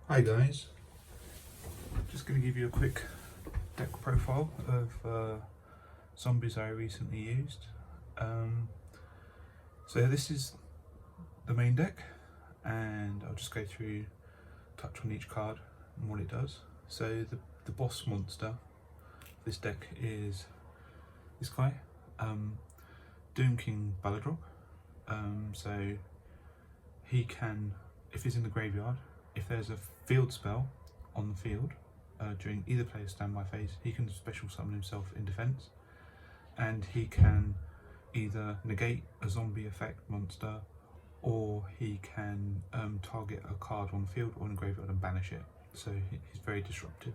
Hi guys, just going to give you a quick deck profile of zombies I recently used. So this is the main deck, and I'll just go through, touch on each card and what it does. So the boss monster of this deck is this guy, Doom King Balladrop. So he can, if he's in the graveyard, if there's a field spell on the field during either player's standby phase, he can special summon himself in defense, and he can either negate a zombie effect monster, or he can target a card on the field or in the graveyard and banish it. So he's very disruptive.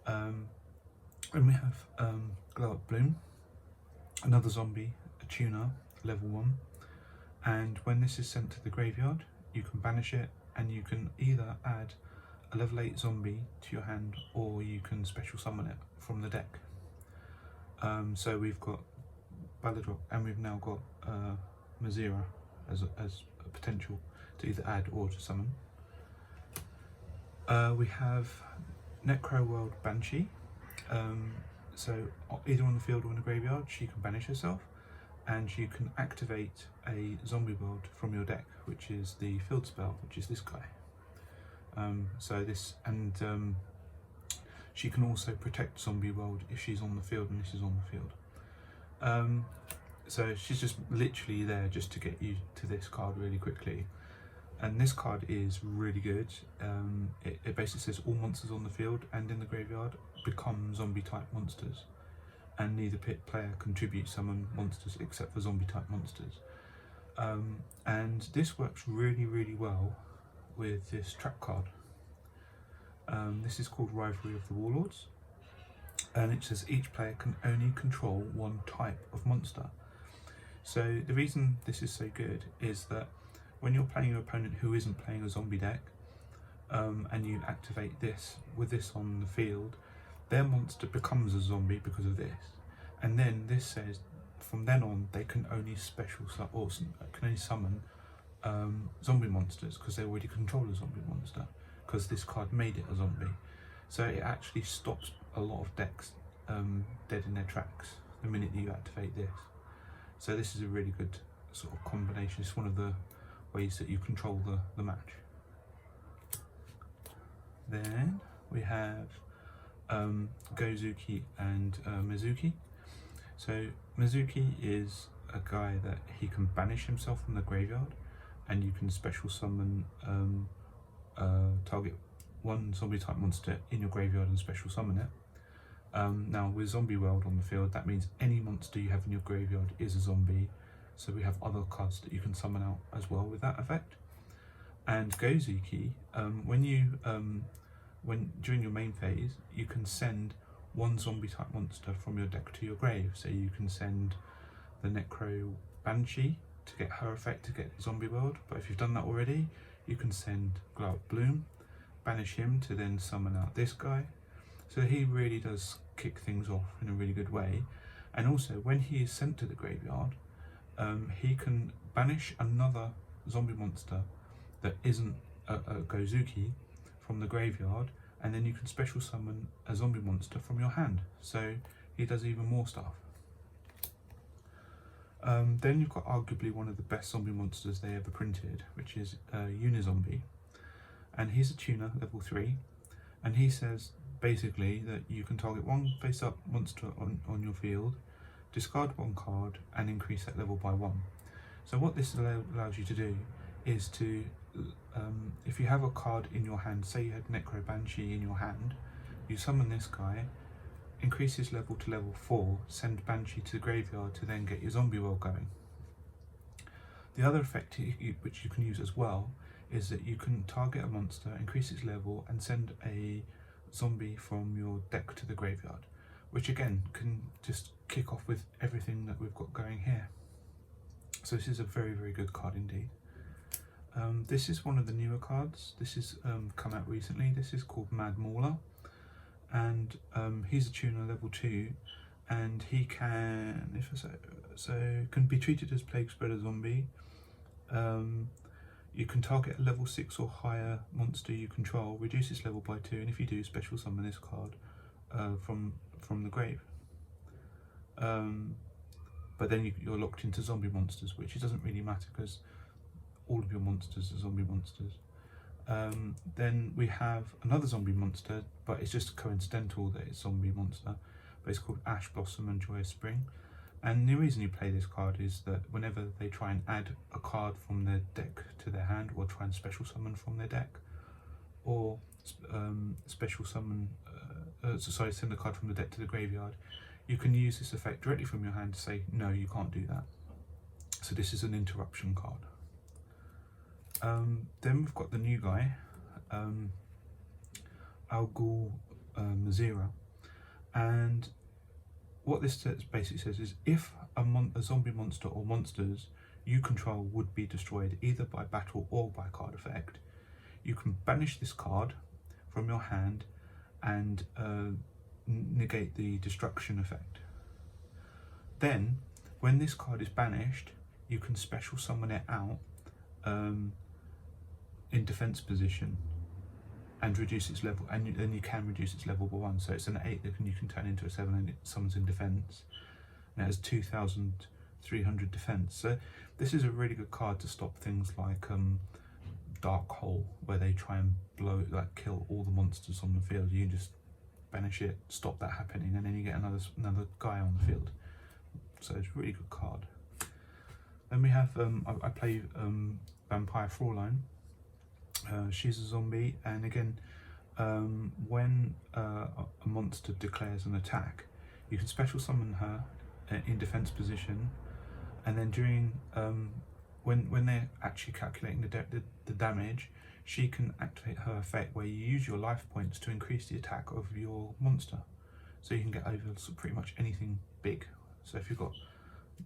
And we have Glow Up Bloom, another zombie, a tuner, level 1, and when this is sent to the graveyard, you can banish it, and you can either add a level 8 zombie to your hand, or you can special summon it from the deck. So we've got Balladrop, and we've now got Mazira as a potential to either add or to summon. We have Necro World Banshee. So either on the field or in the graveyard, she can banish herself, and you can activate a zombie world from your deck, which is the field spell, which is this guy. She can also protect zombie world if she's on the field and this is on the field. So she's just literally there just to get you to this card really quickly. And this card is really good. It basically says all monsters on the field and in the graveyard become zombie type monsters, and neither player contribute summon monsters except for zombie type monsters. And this works really well with this trap card. This is called Rivalry of the Warlords, and it says each player can only control one type of monster. So the reason this is so good is that when you're playing your opponent who isn't playing a zombie deck, and you activate this with this on the field, their monster becomes a zombie because of this. And then this says from then on they can only summon zombie monsters because they already control a zombie monster, because this card made it a zombie. So it actually stops a lot of decks dead in their tracks the minute you activate this. So this is a really good sort of combination. It's one of the ways that you control the match. Then we have Gozuki and Mizuki. So Mizuki is a guy that he can banish himself from the graveyard, and you can special summon target one zombie type monster in your graveyard and special summon it. Now with Zombie World on the field, that means any monster you have in your graveyard is a zombie, so we have other cards that you can summon out as well with that effect. And Gozuki, when during your main phase, you can send one zombie type monster from your deck to your grave. So you can send the Necro Banshee to get her effect to get Zombie World, but if you've done that already, you can send Glow Up Bloom, banish him to then summon out this guy. So he really does kick things off in a really good way. And also when he is sent to the graveyard, he can banish another zombie monster that isn't a Gozuki from the graveyard, and then you can special summon a zombie monster from your hand. So he does even more stuff. Then you've got arguably one of the best zombie monsters they ever printed, which is Unizombie, and he's a tuner, level 3, and he says basically that you can target one face up monster on your field, discard one card, and increase that level by 1. So what this allows you to do is to, if you have a card in your hand, say you had Necro Banshee in your hand, you summon this guy, increase his level to level 4, send Banshee to the graveyard to then get your zombie world going. The other effect which you can use as well is that you can target a monster, increase its level, and send a zombie from your deck to the graveyard, which again can just kick off with everything that we've got going here. So this is a very good card indeed. This is one of the newer cards. This is come out recently. This is called Mad Mauler, and he's a tuner, level 2, and he can, can be treated as Plague Spreader Zombie. You can target a level 6 or higher monster you control, reduce its level by 2, and if you do, special summon this card from the grave. But then you're locked into zombie monsters, which it doesn't really matter because all of your monsters are zombie monsters. Then we have another zombie monster, but it's just coincidental that it's zombie monster, but it's called Ash Blossom and Joyous Spring. And the reason you play this card is that whenever they try and add a card from their deck to their hand, or try and special summon from their deck, or special summon, send a card from the deck to the graveyard, you can use this effect directly from your hand to say, no, you can't do that. So this is an interruption card. Then we've got the new guy, YuGiOh Mazira, and what this basically says is if a zombie monster or monsters you control would be destroyed either by battle or by card effect, you can banish this card from your hand and negate the destruction effect. Then, when this card is banished, you can special summon it out in defense position and reduce its level, and then you can reduce its level by 1. So it's an 8 that you can turn into a 7, and it summons in defense, and it has 2,300 defense. So this is a really good card to stop things like Dark Hole, where they try and kill all the monsters on the field. You can just banish it, stop that happening, and then you get another guy on the field. So it's a really good card. Then we have I play Vampire Fraulein. She's a zombie, and again, when a monster declares an attack, you can special summon her in defense position, and then during when they're actually calculating the damage, she can activate her effect where you use your life points to increase the attack of your monster, so you can get over pretty much anything big. So if you've got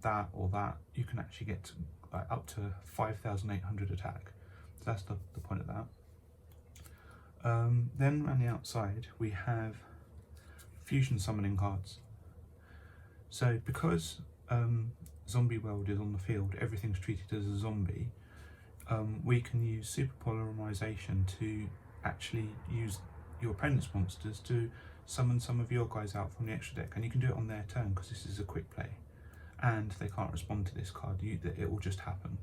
that or that, you can actually get up to 5,800 attack. So that's the point of that. Then on the outside we have fusion summoning cards. So because Zombie World is on the field, everything's treated as a zombie, we can use super polymerization to actually use your opponent's monsters to summon some of your guys out from the extra deck, and you can do it on their turn because this is a quick play and they can't respond to this card. It will just happen.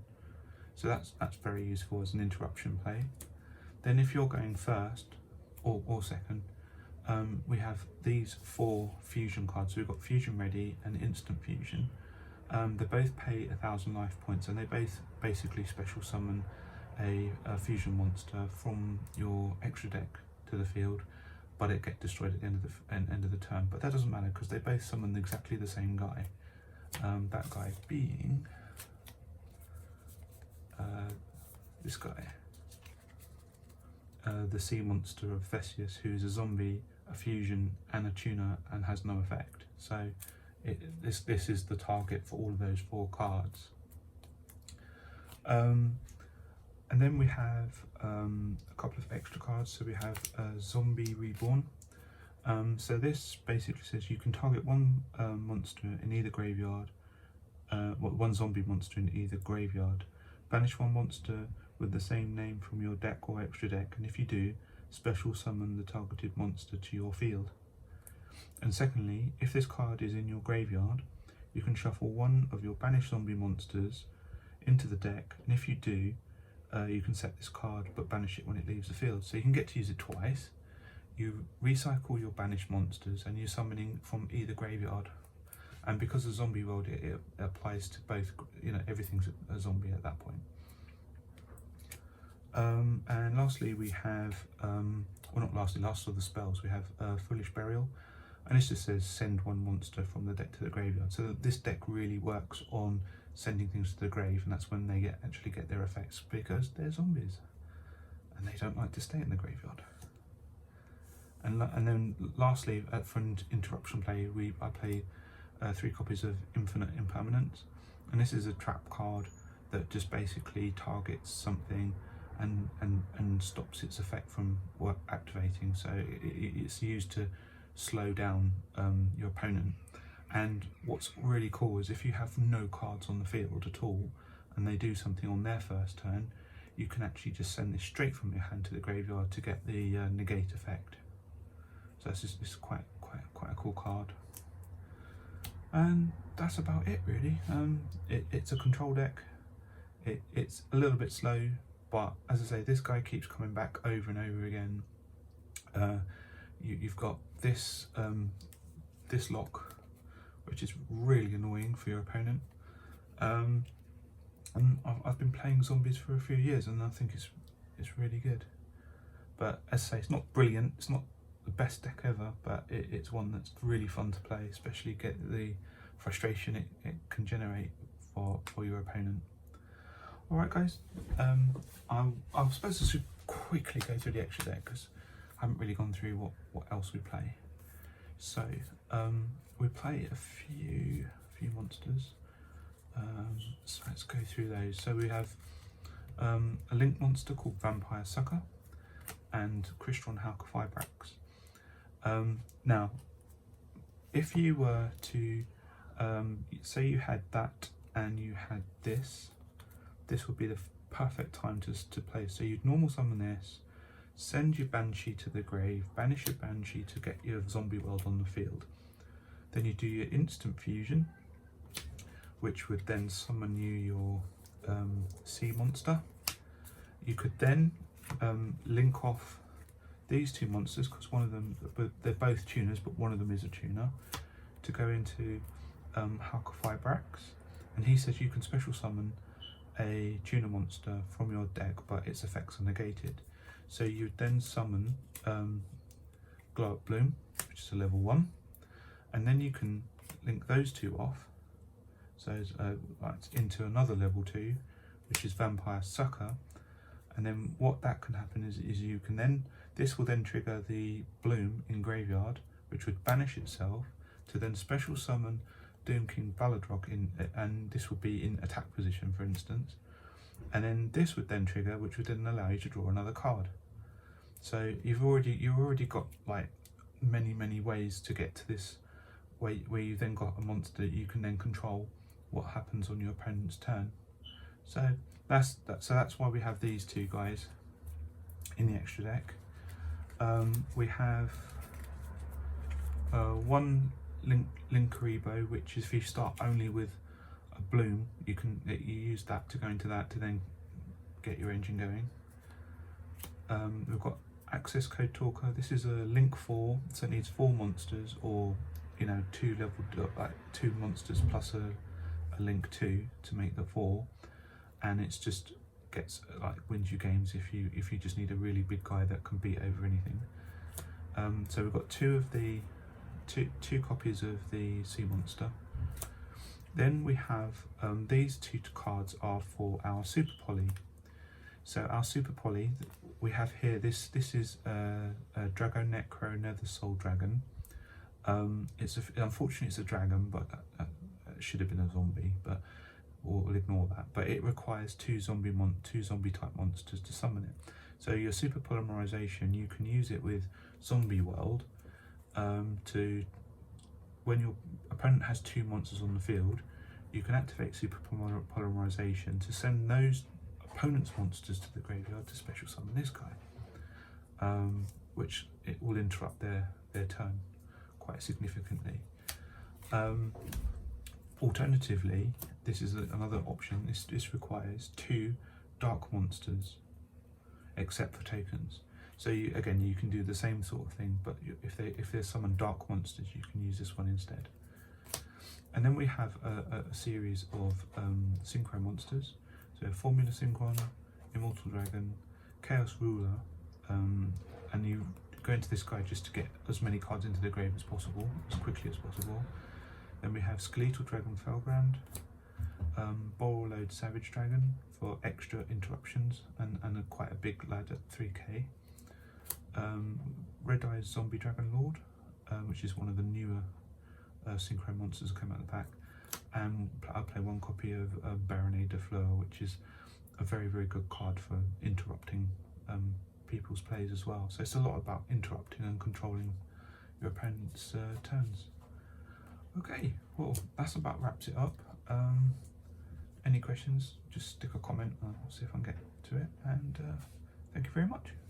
So that's very useful as an interruption play. Then if you're going first or second, we have these 4 fusion cards. So we've got Fusion Ready and Instant Fusion. They both pay 1,000 life points, and they both basically special summon a fusion monster from your extra deck to the field, but it gets destroyed at the end of the turn. But that doesn't matter because they both summon exactly the same guy. That guy being this guy, the sea monster of Theseus, who's a zombie, a fusion, and a tuner, and has no effect. So this is the target for all of those 4 cards. And then we have a couple of extra cards. So we have Zombie Reborn. So this basically says you can target one monster in either graveyard, one zombie monster in either graveyard, banish one monster with the same name from your deck or extra deck, and if you do, special summon the targeted monster to your field. And secondly, if this card is in your graveyard, you can shuffle one of your banished zombie monsters into the deck, and if you do, you can set this card but banish it when it leaves the field. So you can get to use it twice. You recycle your banished monsters and you're summoning from either graveyard. And because of Zombie World, it applies to both, everything's a zombie at that point. And lastly we have, last of the spells, we have Foolish Burial. And this just says send one monster from the deck to the graveyard. So this deck really works on sending things to the grave, and that's when they actually get their effects, because they're zombies and they don't like to stay in the graveyard. And then lastly, for an interruption play, I play 3 copies of Infinite Impermanence, and this is a trap card that just basically targets something and stops its effect from activating. So it's used to slow down your opponent. And what's really cool is if you have no cards on the field at all and they do something on their first turn, you can actually just send this straight from your hand to the graveyard to get the negate effect. So this is quite a cool card. And that's about it really. It's a control deck. It's a little bit slow, but as I say, this guy keeps coming back over and over again. You've got this this lock, which is really annoying for your opponent. And I've been playing zombies for a few years, and I think it's really good. But as I say, it's not brilliant. It's not the best deck ever, but it's one that's really fun to play, especially get the frustration it can generate for your opponent. Alright guys, I was supposed to quickly go through the extra deck because I haven't really gone through what else we play. So we play a few monsters, so let's go through those. So we have a link monster called Vampire Sucker and Crystron Halka Fibrax. Now, if you were to say you had that and you had this would be the perfect time to play. So you'd normal summon this, send your Banshee to the grave, banish your Banshee to get your zombie world on the field. Then you do your instant fusion, which would then summon you your sea monster. You could then link off these two monsters, because one of them, they're both tuners, but one of them is a tuner, to go into Halka Fibrax, and he says you can special summon a tuner monster from your deck, but its effects are negated. So you would then summon Glow Up Bloom, which is a level 1, and then you can link those two off, so into another level 2, which is Vampire Sucker. And then what that can happen is you can then, this will then trigger the Bloom in graveyard, which would banish itself to then special summon Doom King Baladrock in, and this would be in attack position, for instance. And then this would then trigger, which would then allow you to draw another card. So you've already got like many ways to get to this, where you've then got a monster that you can then control what happens on your opponent's turn. So that's why we have these two guys in the extra deck. We have one Linkaribo, which is if you start only with a Bloom, you use that to go into that to then get your engine going. We've got Access Code Talker. This is a Link 4, so it needs 4 monsters, or two monsters plus a Link 2 to make the 4, and it's just wins you games if you just need a really big guy that can beat over anything. So we've got two copies of the Sea Monster. Then we have these 2 cards are for our Super Poly. So our Super Poly, we have here, this is a Drago Necro Nether Soul Dragon. Unfortunately it's a dragon, but it should have been a zombie, but we'll ignore that. But it requires two zombie type monsters to summon it. So your Super Polymerization, you can use it with Zombie World to, when your opponent has 2 monsters on the field, you can activate Super Polymerization to send those opponent's monsters to the graveyard to special summon this guy, which it will interrupt their turn quite significantly. Alternatively, this is another option. This requires 2 dark monsters, except for tokens. So you can do the same sort of thing, but if there's summon dark monsters, you can use this one instead. And then we have a series of synchro monsters. So Formula Synchron, Immortal Dragon, Chaos Ruler, and you go into this guy just to get as many cards into the grave as possible, as quickly as possible. Then we have Skeletal Dragon Felgrand, Borrowload Savage Dragon for extra interruptions and quite a big lad at 3k. Red Eyes Zombie Dragon Lord, which is one of the newer synchro monsters that came out the pack. And I'll play 1 copy of Baronnet de Fleur, which is a very good card for interrupting people's plays as well. So it's a lot about interrupting and controlling your opponent's turns. Okay, well that's about wraps it up. any questions, just stick a comment and I'll see if I can get to it. And thank you very much.